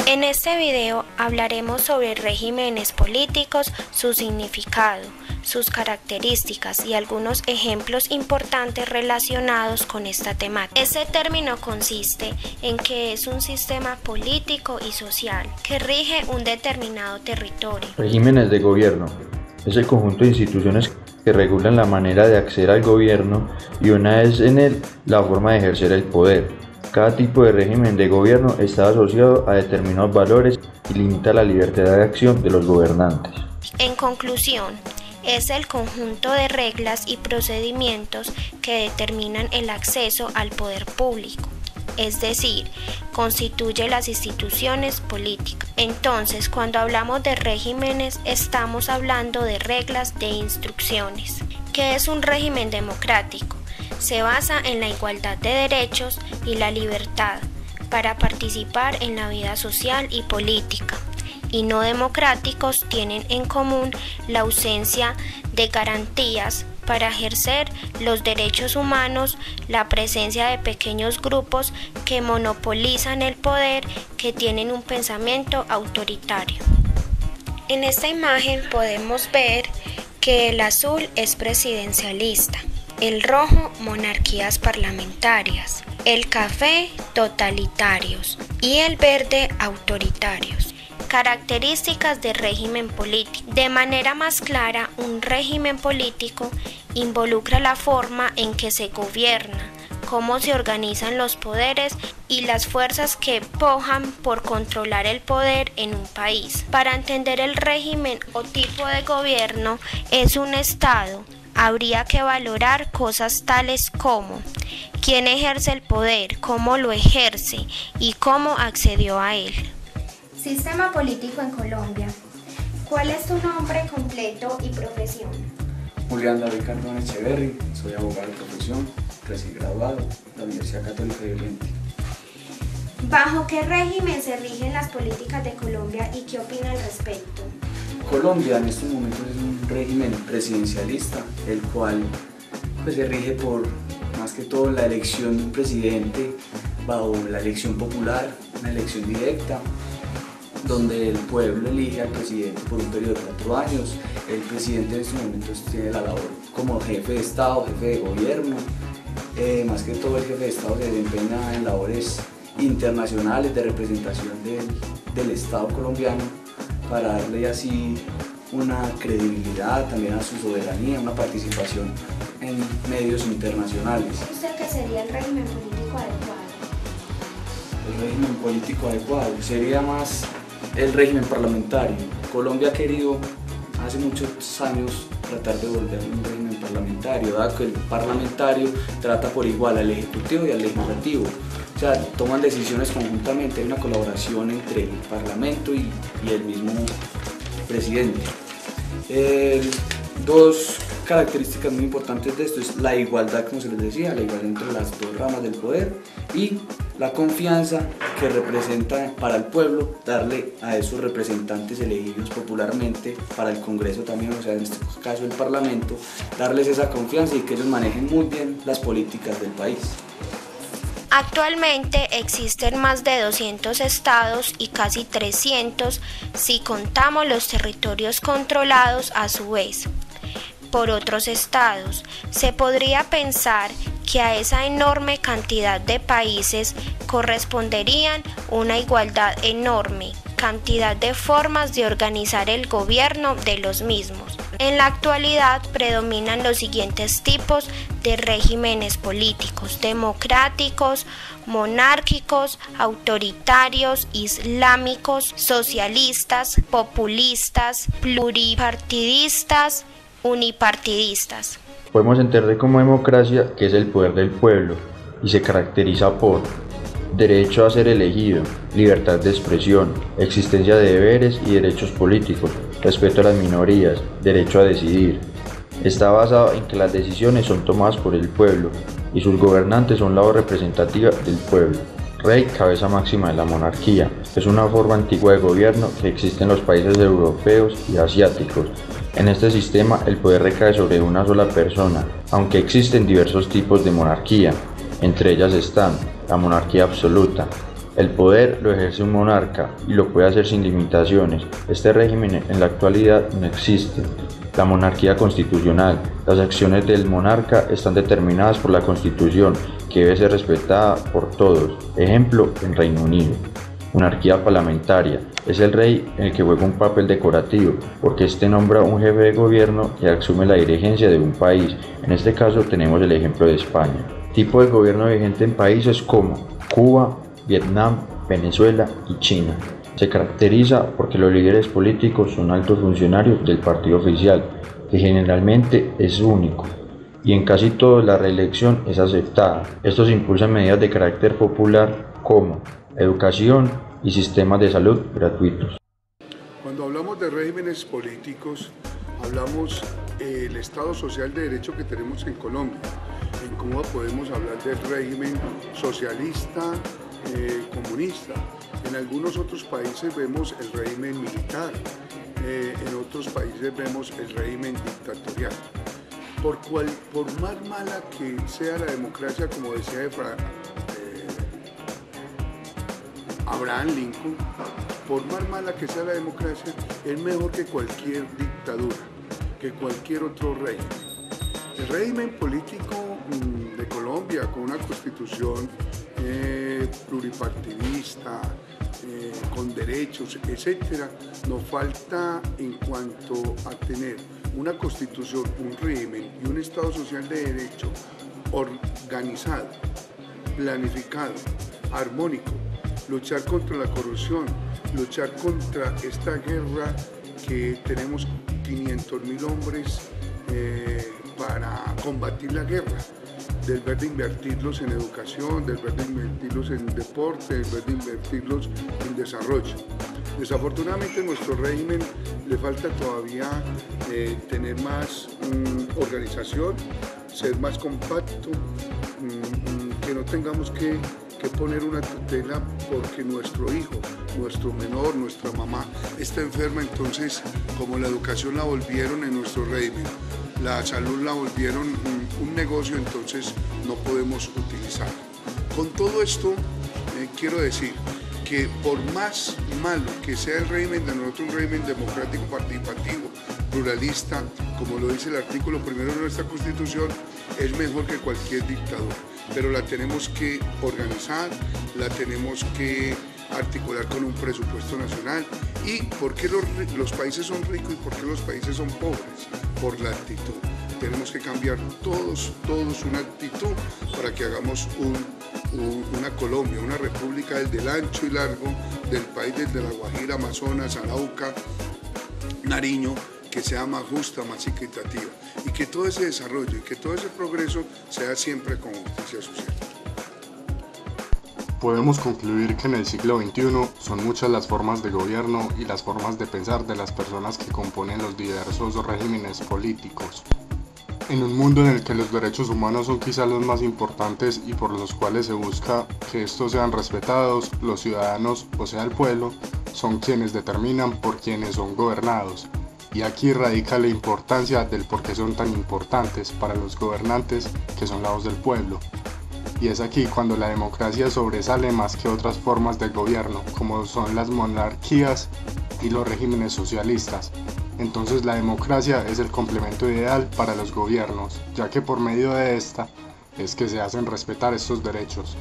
En este video hablaremos sobre regímenes políticos, su significado, sus características y algunos ejemplos importantes relacionados con esta temática. Este término consiste en que es un sistema político y social que rige un determinado territorio. Regímenes de gobierno es el conjunto de instituciones que regulan la manera de acceder al gobierno y una vez en él la forma de ejercer el poder. Cada tipo de régimen de gobierno está asociado a determinados valores y limita la libertad de acción de los gobernantes. En conclusión, es el conjunto de reglas y procedimientos que determinan el acceso al poder público, es decir, constituye las instituciones políticas. Entonces, cuando hablamos de regímenes, estamos hablando de reglas de instrucciones. ¿Qué es un régimen democrático? Se basa en la igualdad de derechos y la libertad para participar en la vida social y política. Y no democráticos tienen en común la ausencia de garantías para ejercer los derechos humanos, la presencia de pequeños grupos que monopolizan el poder, que tienen un pensamiento autoritario. En esta imagen podemos ver que el azul es presidencialista, el rojo monarquías parlamentarias, el café totalitarios y el verde autoritarios. Características de régimen político. De manera más clara, un régimen político involucra la forma en que se gobierna, cómo se organizan los poderes y las fuerzas que pujan por controlar el poder en un país. Para entender el régimen o tipo de gobierno es un estado, habría que valorar cosas tales como quién ejerce el poder, cómo lo ejerce y cómo accedió a él. Sistema político en Colombia. ¿Cuál es tu nombre completo y profesión? Julián David Cardona Echeverri, soy abogado de profesión, recién graduado de la Universidad Católica de Oriente. ¿Bajo qué régimen se rigen las políticas de Colombia y qué opina al respecto? Colombia en estos momentos es un régimen presidencialista, el cual se rige por más que todo la elección de un presidente bajo la elección popular, una elección directa, donde el pueblo elige al presidente por un periodo de 4 años. El presidente en estos momentos tiene la labor como jefe de Estado, jefe de gobierno. Más que todo el jefe de Estado se desempeña en labores internacionales de representación del Estado colombiano para darle así una credibilidad también a su soberanía, una participación en medios internacionales. ¿Usted qué sería el régimen político adecuado? El régimen político adecuado sería más el régimen parlamentario. Colombia ha querido hace muchos años tratar de volver a un régimen parlamentario, dado que el parlamentario trata por igual al ejecutivo y al legislativo. O sea, toman decisiones conjuntamente, hay una colaboración entre el parlamento y el mismo presidente. Dos características muy importantes de esto es la igualdad, como se les decía, la igualdad entre las dos ramas del poder y la confianza que representa para el pueblo darle a esos representantes elegidos popularmente para el Congreso también, o sea, en este caso el Parlamento, darles esa confianza y que ellos manejen muy bien las políticas del país. Actualmente existen más de 200 estados y casi 300 si contamos los territorios controlados a su vez por otros estados. Se podría pensar que a esa enorme cantidad de países corresponderían una igualdad enorme cantidad de formas de organizar el gobierno de los mismos. En la actualidad predominan los siguientes tipos de regímenes políticos: democráticos, monárquicos, autoritarios, islámicos, socialistas, populistas, pluripartidistas, unipartidistas. Podemos entender como democracia que es el poder del pueblo y se caracteriza por derecho a ser elegido, libertad de expresión, existencia de deberes y derechos políticos, respeto a las minorías, derecho a decidir. Está basado en que las decisiones son tomadas por el pueblo y sus gobernantes son la voz representativa del pueblo. Rey, cabeza máxima de la monarquía, es una forma antigua de gobierno que existe en los países europeos y asiáticos. En este sistema el poder recae sobre una sola persona, aunque existen diversos tipos de monarquía. Entre ellas están la monarquía absoluta. El poder lo ejerce un monarca y lo puede hacer sin limitaciones. Este régimen en la actualidad no existe. La monarquía constitucional. Las acciones del monarca están determinadas por la Constitución, que debe ser respetada por todos. Ejemplo, en Reino Unido. Monarquía parlamentaria. Es el rey el que juega un papel decorativo, porque este nombra un jefe de gobierno que asume la dirigencia de un país. En este caso tenemos el ejemplo de España. Tipo de gobierno vigente en países como Cuba, Vietnam, Venezuela y China. Se caracteriza porque los líderes políticos son altos funcionarios del partido oficial, que generalmente es único, y en casi todos la reelección es aceptada. Estos impulsan medidas de carácter popular como educación y sistemas de salud gratuitos. Cuando hablamos de regímenes políticos, hablamos del Estado social de derecho que tenemos en Colombia. En Cuba podemos hablar del régimen socialista, comunista. En algunos otros países vemos el régimen militar, en otros países vemos el régimen dictatorial. Por más mala que sea la democracia, como decía Abraham Lincoln, por más mala que sea la democracia, es mejor que cualquier dictadura, que cualquier otro régimen. El régimen político de Colombia, con una constitución pluripartidista, con derechos, etc., nos falta en cuanto a tener una constitución, un régimen y un Estado social de derecho organizado, planificado, armónico, luchar contra la corrupción, luchar contra esta guerra que tenemos 500.000 hombres para combatir la guerra, del ver de invertirlos en educación, del ver de invertirlos en deporte, del ver de invertirlos en desarrollo. Desafortunadamente a nuestro régimen le falta todavía tener más organización, ser más compacto, que no tengamos que poner una tutela porque nuestro hijo, nuestro menor, nuestra mamá está enferma, entonces como la educación la volvieron en nuestro régimen, la salud la volvieron un negocio, entonces no podemos utilizarlo. Con todo esto quiero decir que por más malo que sea el régimen de nosotros, un régimen democrático, participativo, pluralista, como lo dice el artículo primero de nuestra Constitución, es mejor que cualquier dictadura, pero la tenemos que organizar, la tenemos que articular con un presupuesto nacional. ¿Y por qué los países son ricos y por qué los países son pobres? Por la actitud. Tenemos que cambiar todos una actitud para que hagamos una Colombia, una república desde el ancho y largo del país, desde La Guajira, Amazonas, Arauca, Nariño, que sea más justa, más equitativa y que todo ese desarrollo y que todo ese progreso sea siempre con justicia social. Podemos concluir que en el siglo XXI son muchas las formas de gobierno y las formas de pensar de las personas que componen los diversos regímenes políticos. En un mundo en el que los derechos humanos son quizá los más importantes y por los cuales se busca que estos sean respetados, los ciudadanos, o sea el pueblo, son quienes determinan por quienes son gobernados. Y aquí radica la importancia del por qué son tan importantes para los gobernantes, que son la voz del pueblo. Y es aquí cuando la democracia sobresale más que otras formas de gobierno, como son las monarquías y los regímenes socialistas. Entonces la democracia es el complemento ideal para los gobiernos, ya que por medio de esta es que se hacen respetar estos derechos.